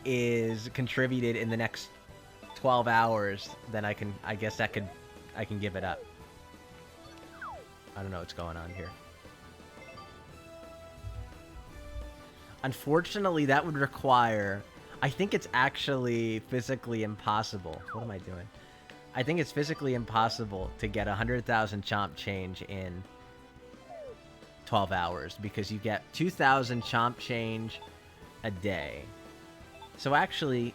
is contributed in the next 12 hours, then I guess I can give it up. I don't know what's going on here. Unfortunately, that would require... I think it's actually physically impossible. What am I doing? I think it's physically impossible to get 100,000 chomp change in 12 hours because you get 2,000 chomp change a day. So actually,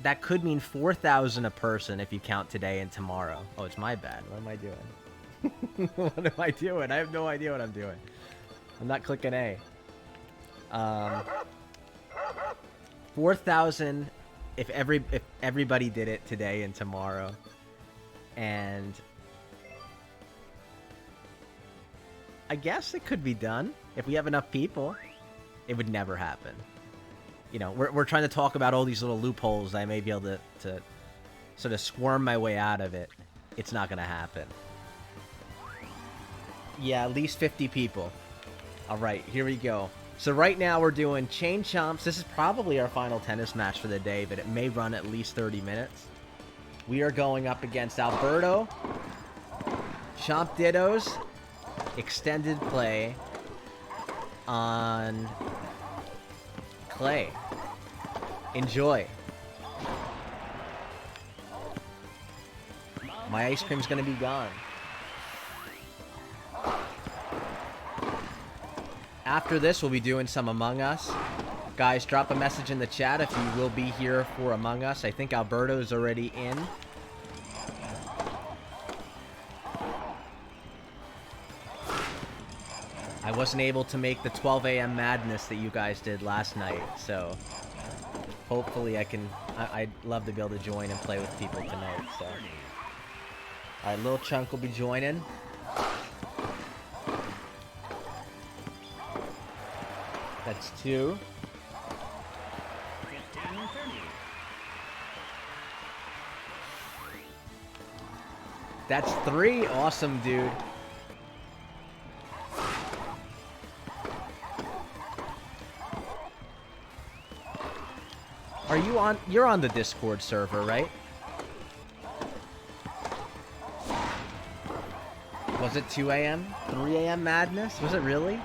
that could mean 4,000 a person if you count today and tomorrow. Oh, it's my bad. What am I doing? What am I doing? I have no idea what I'm doing. I'm not clicking A. 4,000 if everybody did it today and tomorrow. And I guess it could be done if we have enough people. It would never happen. You know, we're trying to talk about all these little loopholes that I may be able to sort of squirm my way out of it. It's not going to happen. Yeah, at least 50 people. All right, here we go. So right now we're doing chain chomps. This is probably our final tennis match for the day, but it may run at least 30 minutes. We are going up against Alberto, Chomp Dittos, extended play on clay. Enjoy. My ice cream's gonna be gone. After this, we'll be doing some Among Us. Guys, drop a message in the chat if you will be here for Among Us. I think Alberto's already in. I wasn't able to make the 12 a.m. madness that you guys did last night, so hopefully I'd love to be able to join and play with people tonight, so. Alright, Lil Chunk will be joining. That's 2. That's 3. Awesome, dude. Are you on? You're on the Discord server, right? Was it 2 a.m.? 3 a.m. madness? Was it really?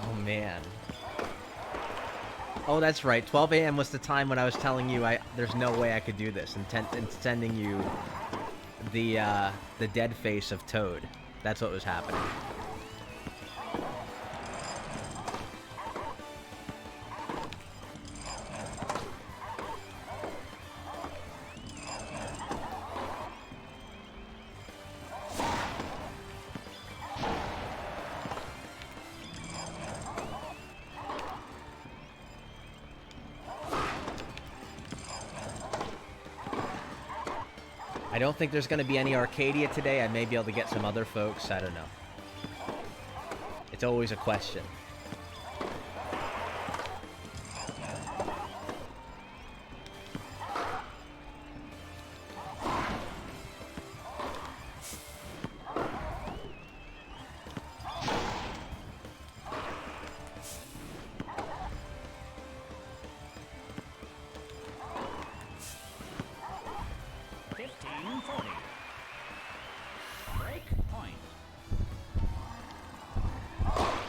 Oh, man. Oh, that's right. 12 a.m. was the time when I was telling you there's no way I could do this, and sending you the dead face of Toad. That's what was happening. I don't think there's going to be any Arcadia today. I may be able to get some other folks. I don't know. It's always a question.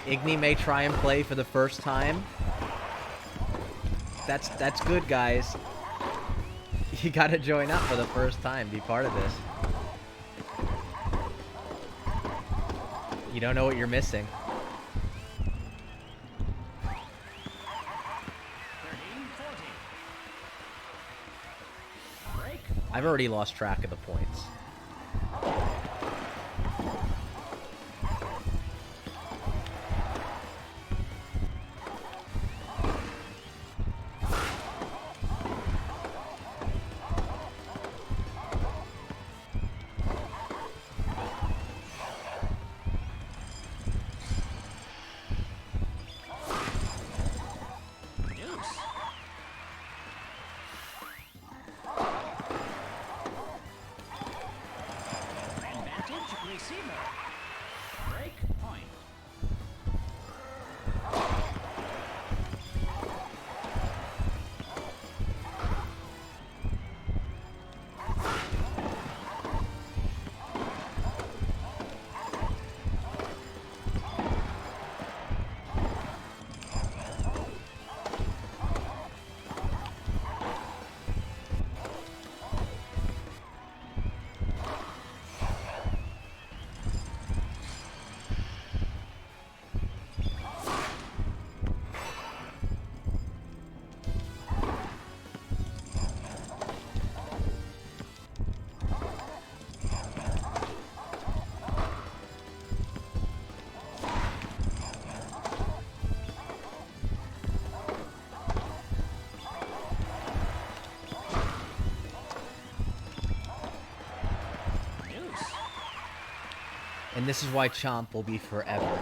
Igni may try and play for the first time. That's good, guys. You gotta join up for the first time. Be part of this. You don't know what you're missing. I've already lost track of the points. And this is why Chomp will be forever.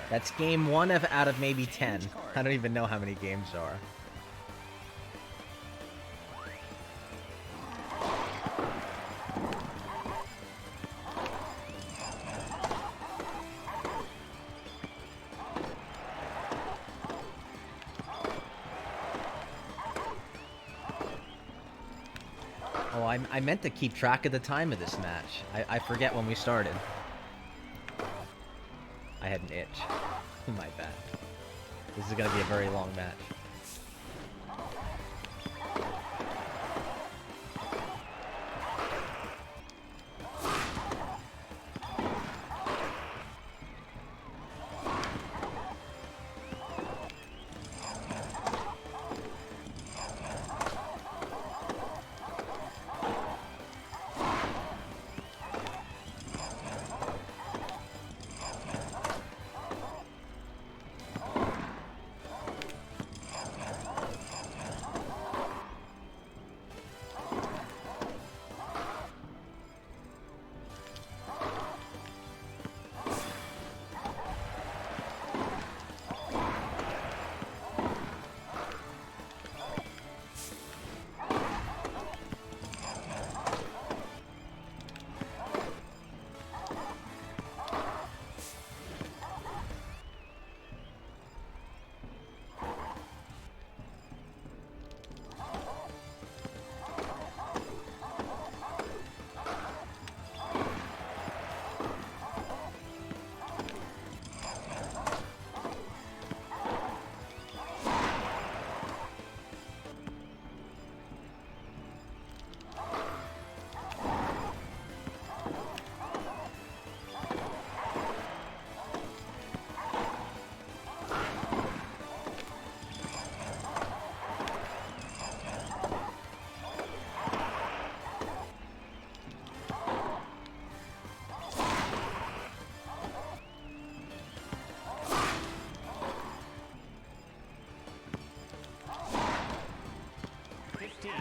That's game 1 out of maybe 10. I don't even know how many games there are. Oh, I meant to keep track of the time of this match. I forget when we started. I had an itch. My bad. This is gonna be a very long match.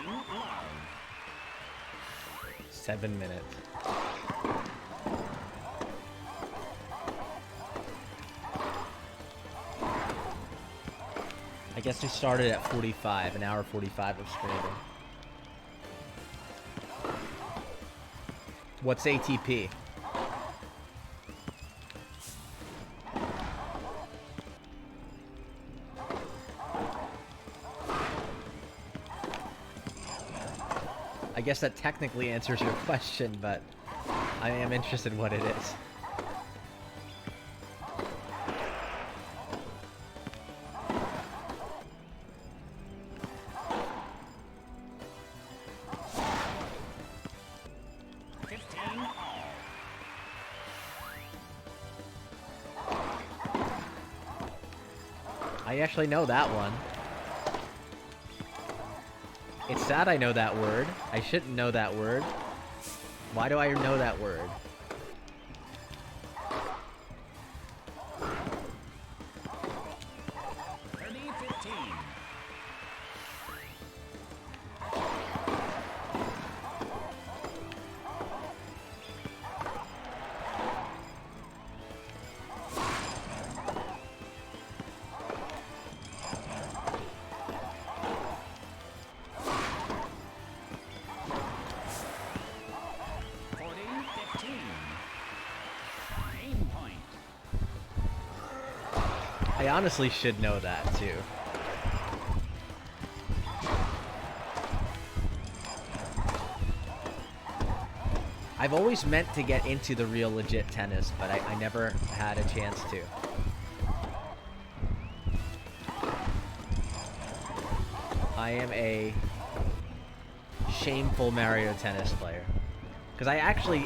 love. 7 minutes. I guess we started at 45, an hour 45 of streaming. What's ATP? I guess that technically answers your question, but I am interested in what it is. I actually know that one. It's sad I know that word. I shouldn't know that word. Why do I know that word? I honestly should know that, too. I've always meant to get into the real legit tennis, but I never had a chance to. I am a shameful Mario Tennis player. Because I actually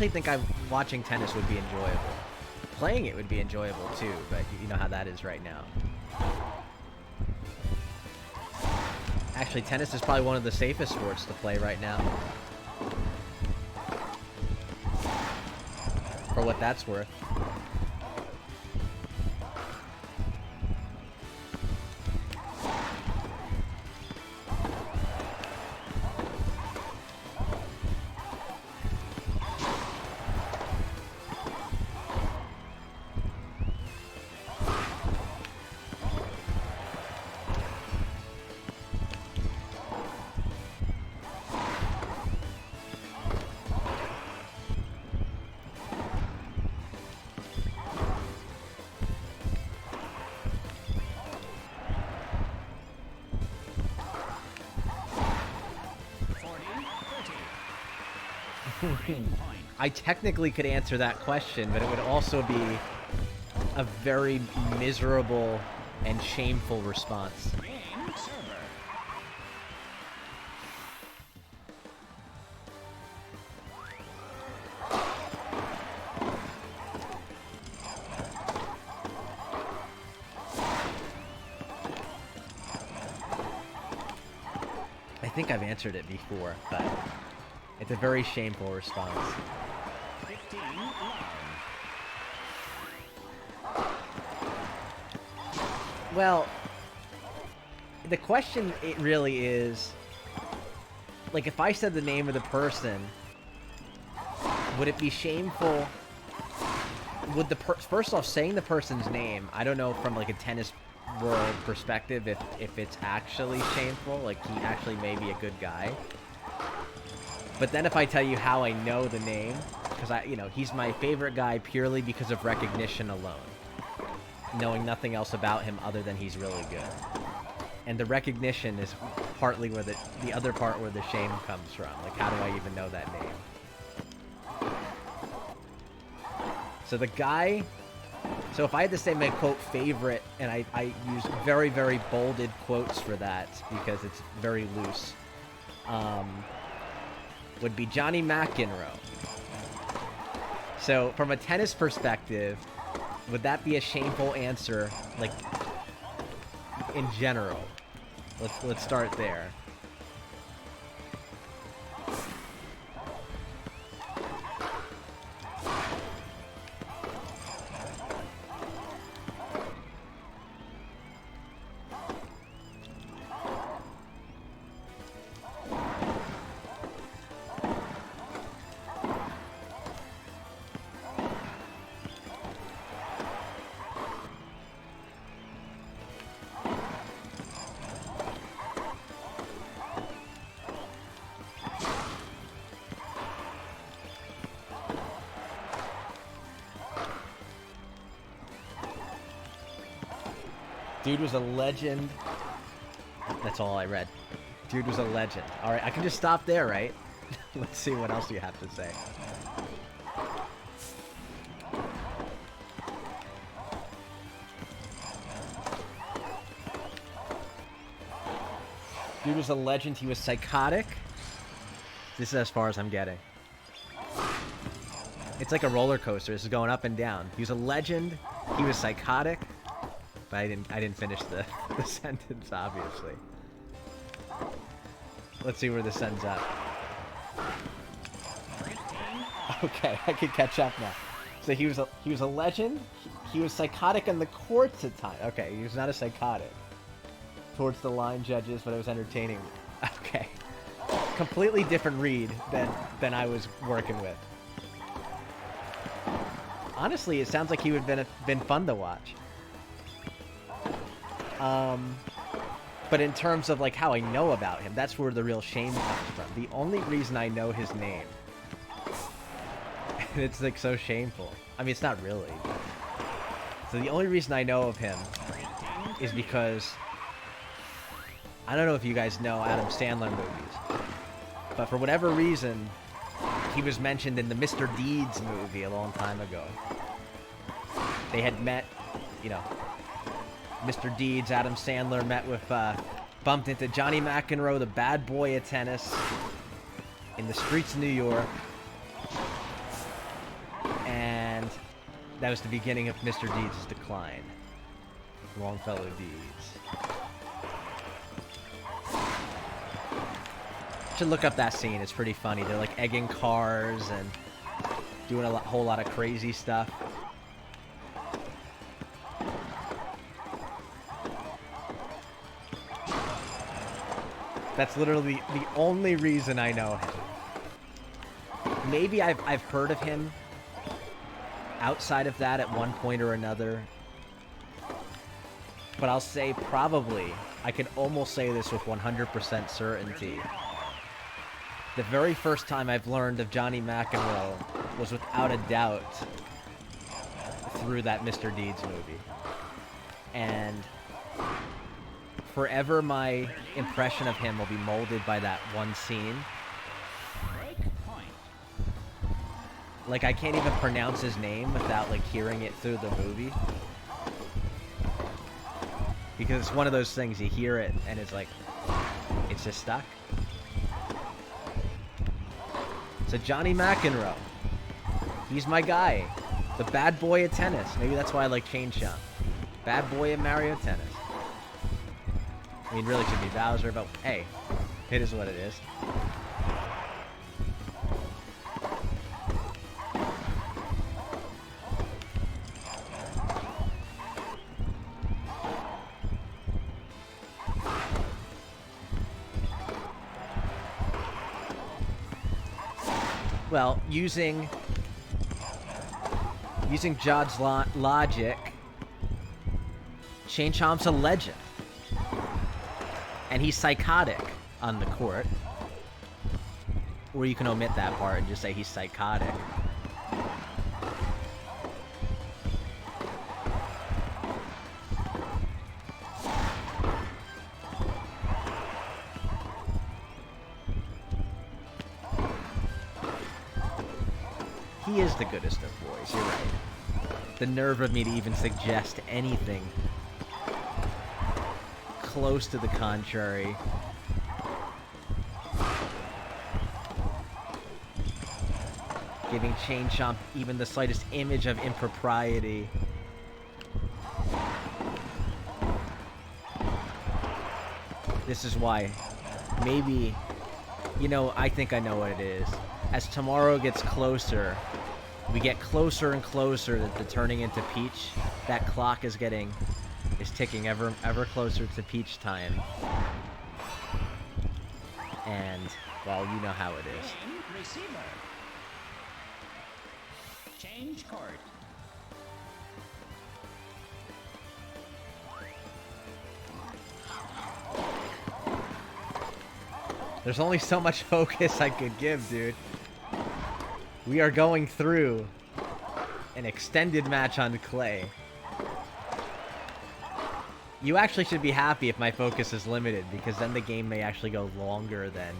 think watching tennis would be enjoyable. Playing it would be enjoyable too, but you know how that is right now. Actually, tennis is probably one of the safest sports to play right now. For what that's worth. I technically could answer that question, but it would also be a very miserable and shameful response. I think I've answered it before, but it's a very shameful response. 15 Well, the question, it really is, like, if I said the name of the person, would it be shameful? Would first off, saying the person's name, I don't know from, like, a tennis world perspective if it's actually shameful, like, he actually may be a good guy. But then if I tell you how I know the name, because he's my favorite guy purely because of recognition alone. Knowing nothing else about him other than he's really good. And the recognition is partly where the other part where the shame comes from. Like, how do I even know that name? So the guy... So if I had to say my quote favorite, and I use very, very bolded quotes for that because it's very loose, would be Johnny McEnroe. So from a tennis perspective, would that be a shameful answer, like, in general? Let's start there. Dude was a legend. That's all I read. Dude was a legend. Alright, I can just stop there, right? Let's see what else you have to say. Dude was a legend. He was psychotic. This is as far as I'm getting. It's like a roller coaster. This is going up and down. He was a legend. He was psychotic. But I didn't finish the sentence, obviously. Let's see where this ends up. Okay, I can catch up now. So he was a legend. He was psychotic on the courts at times. Okay, he was not a psychotic towards the line judges, but it was entertaining. Okay, completely different read than I was working with. Honestly, it sounds like he would have been fun to watch. But in terms of, like, how I know about him, that's where the real shame comes from. The only reason I know his name, and it's, like, so shameful. I mean, it's not really. So the only reason I know of him is because, I don't know if you guys know Adam Sandler movies, but for whatever reason, he was mentioned in the Mr. Deeds movie a long time ago. They had met, you know, Mr. Deeds, Adam Sandler met with, bumped into Johnny McEnroe, the bad boy of tennis, in the streets of New York. And that was the beginning of Mr. Deeds' decline. Longfellow Deeds. Should look up that scene. It's pretty funny. They're like egging cars and doing a whole lot of crazy stuff. That's literally the only reason I know him. Maybe I've heard of him outside of that at one point or another. But I'll say probably, I can almost say this with 100% certainty. The very first time I've learned of Johnny McEnroe was without a doubt through that Mr. Deeds movie. And forever my impression of him will be molded by that one scene. Like, I can't even pronounce his name without, like, hearing it through the movie. Because it's one of those things, you hear it, and it's like, it's just stuck. So Johnny McEnroe, he's my guy. The bad boy of tennis. Maybe that's why I like Chain Chomp. Bad boy of Mario Tennis. I mean, really should be Bowser, but hey, it is what it is. Well, using Jod's logic, Chain Chomp's a legend. And he's psychotic on the court. Or you can omit that part and just say he's psychotic. He is the goodest of boys, you're right. The nerve of me to even suggest anything close to the contrary. Giving Chain Chomp even the slightest image of impropriety. This is why. Maybe, you know, I think I know what it is. As tomorrow gets closer, we get closer and closer to turning into Peach. That clock is ticking ever closer to Peach time. And, well, you know how it is. Receiver. Change court. There's only so much focus I could give, dude. We are going through an extended match on clay. You actually should be happy if my focus is limited, because then the game may actually go longer than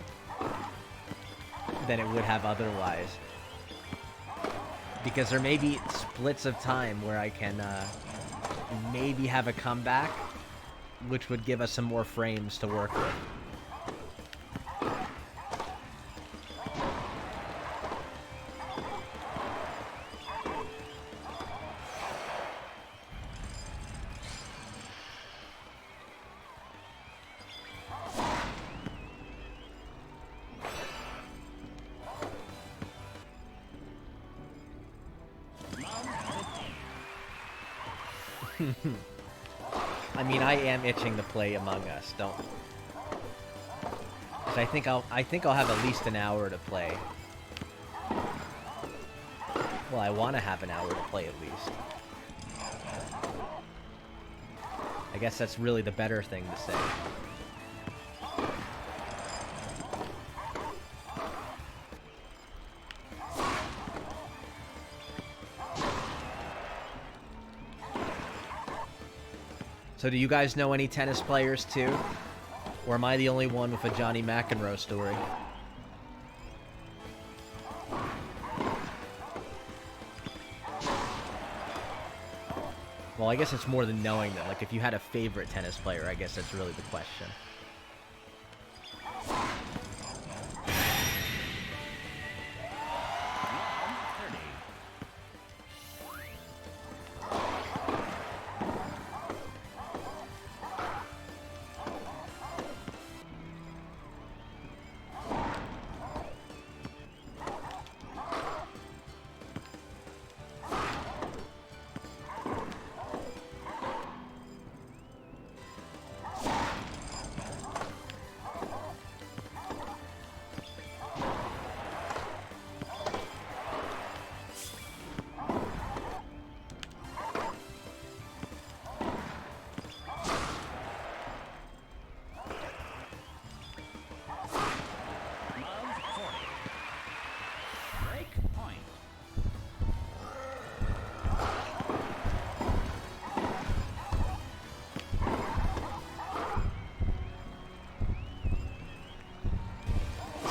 it would have otherwise. Because there may be splits of time where I can maybe have a comeback, which would give us some more frames to work with. I mean, I am itching to play Among Us. Don't. 'Cause I think I'll have at least an hour to play. Well, I want to have an hour to play at least. I guess that's really the better thing to say. So do you guys know any tennis players too? Or am I the only one with a Johnny McEnroe story? Well, I guess it's more than knowing them. Like, if you had a favorite tennis player, I guess that's really the question.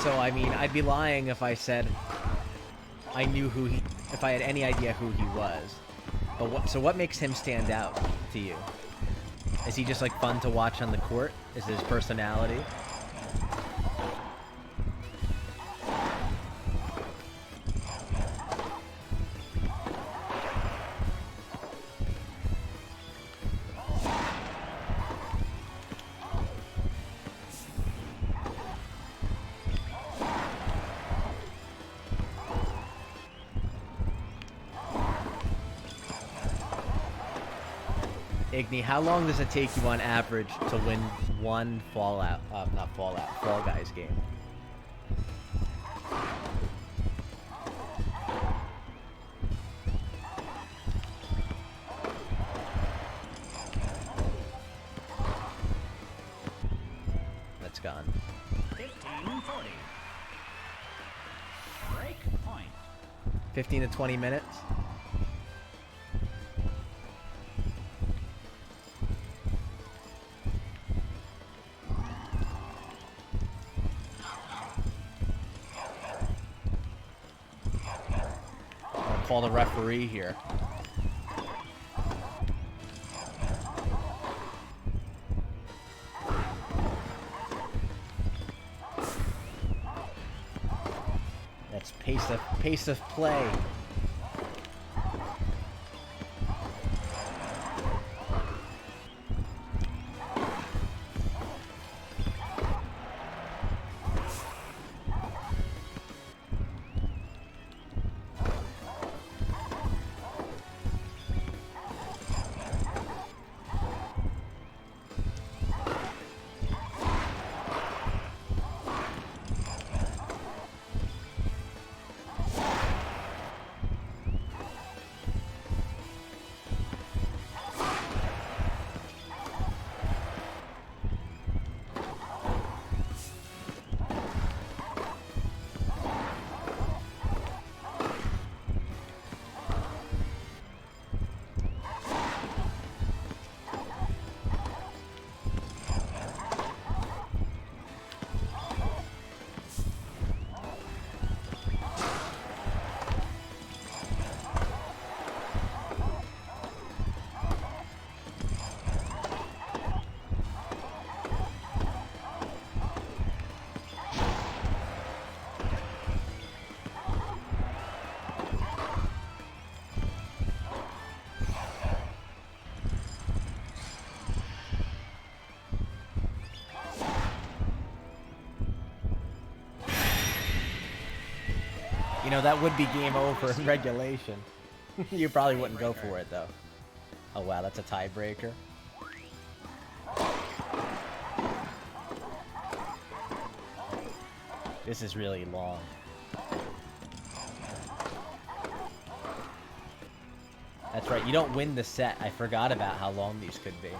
So, I mean, I'd be lying if I said I knew who he... if I had any idea who he was. But so what makes him stand out to you? Is he just, like, fun to watch on the court? Is his personality? Igni, how long does it take you on average to win one Fall Guys game? That's gone. 15:40. Break point. 15 to 20 minutes? Call the referee here. That's pace of play. You know, that would be game over in regulation. You probably wouldn't go for it, though. Oh, wow, that's a tiebreaker. This is really long. That's right, you don't win the set. I forgot about how long these could be.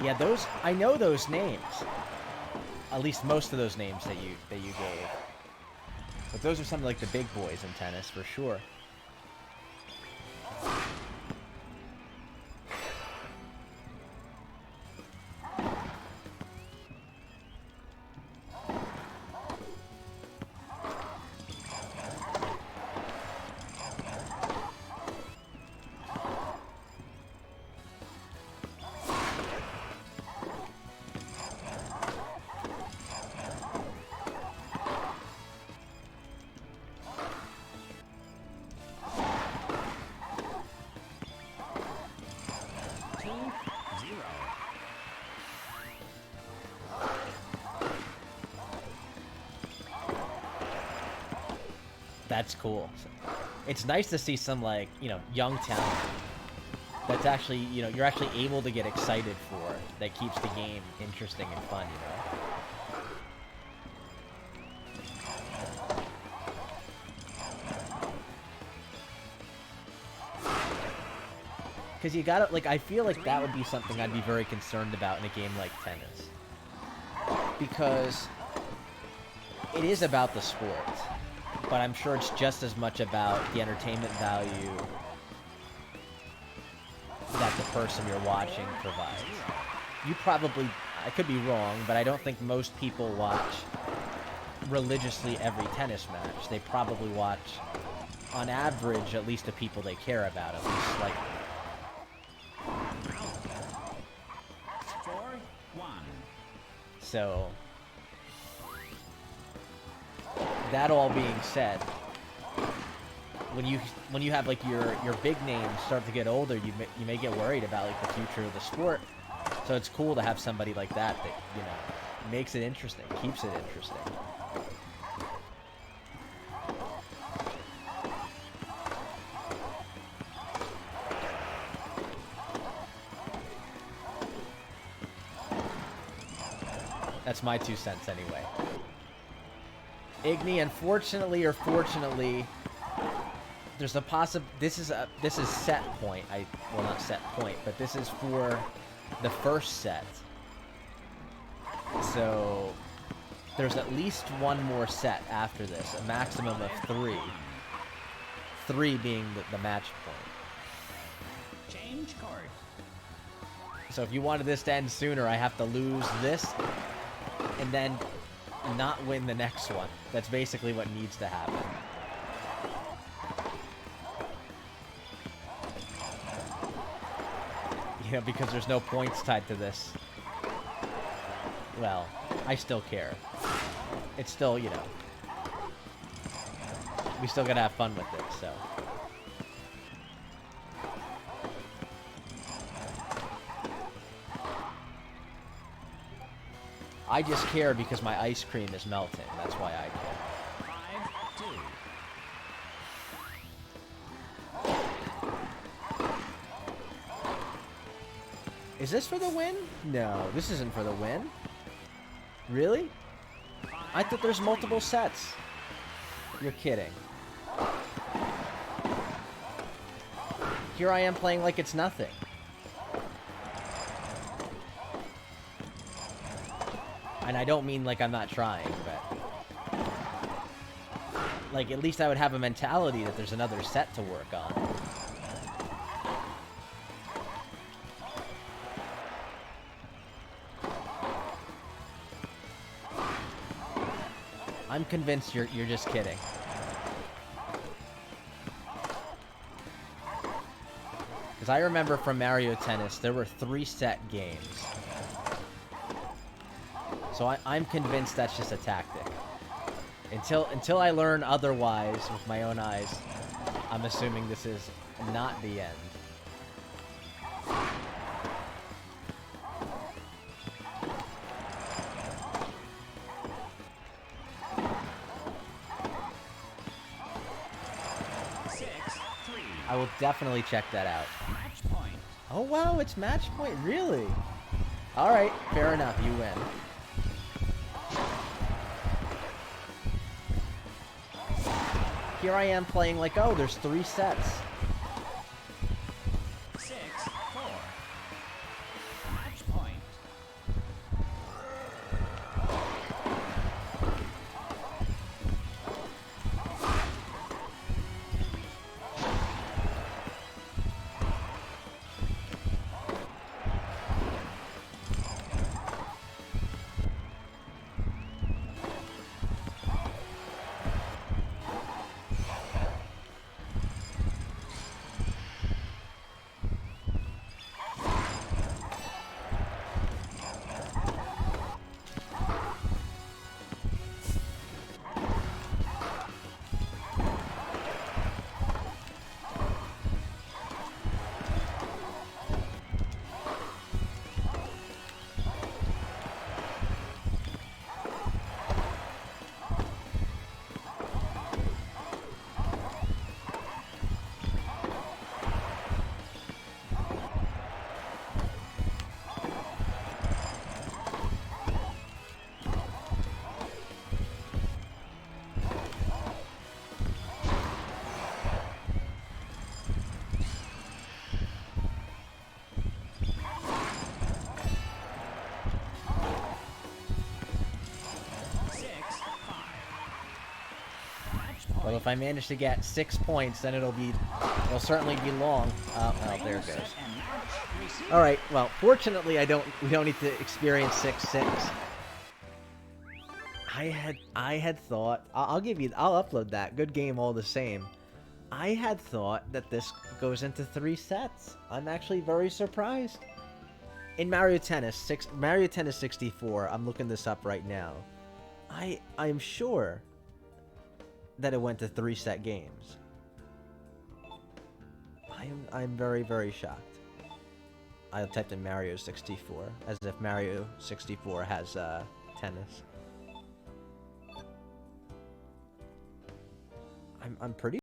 Yeah, those I know those names. At least most of those names that you gave. But those are some of like the big boys in tennis for sure. That's cool. It's nice to see some, like, you know, young talent that's actually, you know, you're actually able to get excited for, that keeps the game interesting and fun, you know? Because you gotta, like, I feel like that would be something I'd be very concerned about in a game like tennis. Because it is about the sport. But I'm sure it's just as much about the entertainment value that the person you're watching provides. You probably, I could be wrong, but I don't think most people watch religiously every tennis match. They probably watch, on average, at least the people they care about, at least, like... 4-1. So... That all being said, when you have like your big names start to get older, you may get worried about like the future of the sport. So it's cool to have somebody like that you know makes it interesting, keeps it interesting. That's my 2 cents anyway. Igni, unfortunately or fortunately, there's a this is set point. Well, not set point, but this is for the first set. So there's at least one more set after this, a maximum of 3. 3 being the match point. Change court. So if you wanted this to end sooner, I have to lose this, and then not win the next one. That's basically what needs to happen. You know, because there's no points tied to this. Well, I still care. It's still, you know, we still gotta have fun with it, so. I just care because my ice cream is melting. That's why I care. 5-2. Is this for the win? No, this isn't for the win. Really? I thought there's multiple sets. You're kidding. Here I am playing like it's nothing. And I don't mean like I'm not trying, but... like, at least I would have a mentality that there's another set to work on. I'm convinced you're just kidding. Because I remember from Mario Tennis, there were 3-set games. So I'm convinced that's just a tactic. Until I learn otherwise with my own eyes, I'm assuming this is not the end. I will definitely check that out. Match point. Oh wow, it's match point, really? Alright, fair enough, you win. Here I am playing like, oh, there's 3 sets. 6-4. Match point. Well, if I manage to get 6 points, then it'll certainly be long. Oh, there it goes. All right. Well, fortunately, we don't need to experience 6-6. I had thought I'll upload that. Good game all the same. I had thought that this goes into 3 sets. I'm actually very surprised. In Mario Tennis 64, I'm looking this up right now. I'm sure that it went to 3-set games. I'm very, very shocked. I typed in Mario 64 as if Mario 64 has tennis. I'm pretty